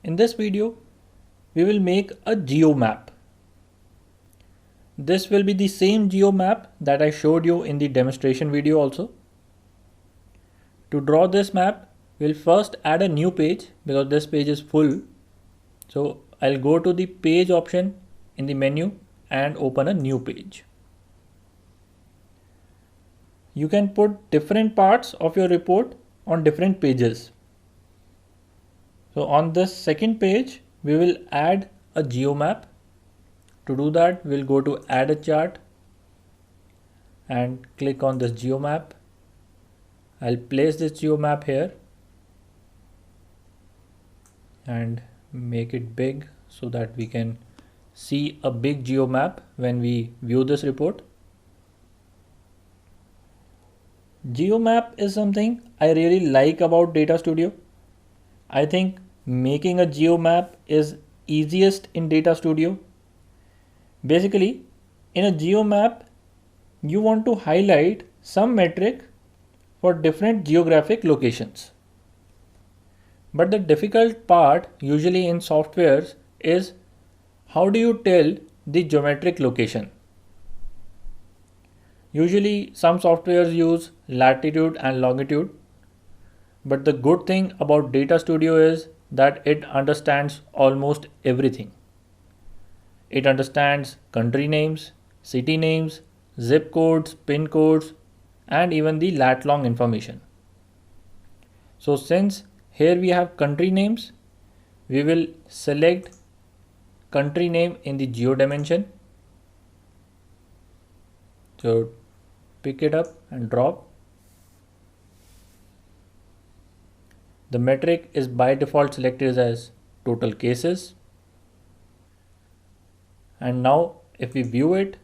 In this video, we will make a GeoMap. This will be the same GeoMap that I showed you in the demonstration video also. To draw this map, we'll first add a new page because this page is full. So I'll go to the page option in the menu and open a new page. You can put different parts of your report on different pages. So on this second page, we will add a GeoMap. To do that, we'll go to add a chart and click on this GeoMap. I'll place this GeoMap here and make it big so that we can see a big GeoMap when we view this report. GeoMap is something I really like about Data Studio. I think making a GeoMap is easiest in Data Studio. Basically, in a GeoMap, you want to highlight some metric for different geographic locations. But the difficult part usually in softwares is how do you tell the geometric location? Usually some softwares use latitude and longitude, but the good thing about Data Studio is that it understands almost everything. It understands country names, city names, zip codes, pin codes, and even the lat long information. So since here we have country names, we will select country name in the geo dimension. So pick it up and drop. The metric is by default selected as total cases. And now if we view it,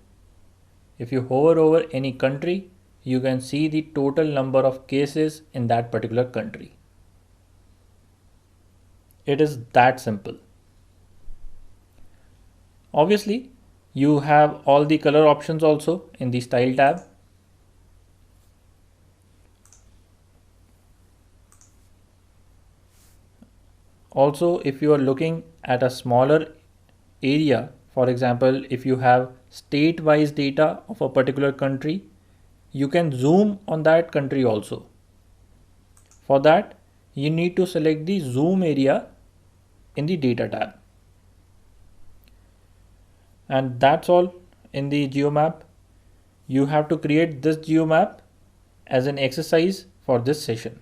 if you hover over any country, you can see the total number of cases in that particular country. It is that simple. Obviously, you have all the color options also in the style tab. Also, if you are looking at a smaller area, for example, if you have state-wise data of a particular country, you can zoom on that country also. For that, you need to select the zoom area in the data tab. And that's all in the GeoMap. You have to create this GeoMap as an exercise for this session.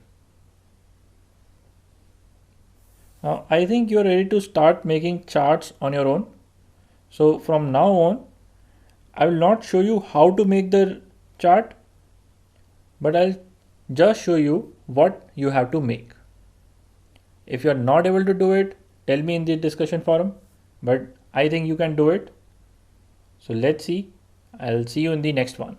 Now, I think you're ready to start making charts on your own. So from now on, I will not show you how to make the chart, but I'll just show you what you have to make. If you're not able to do it, tell me in the discussion forum, but I think you can do it. So let's see. I'll see you in the next one.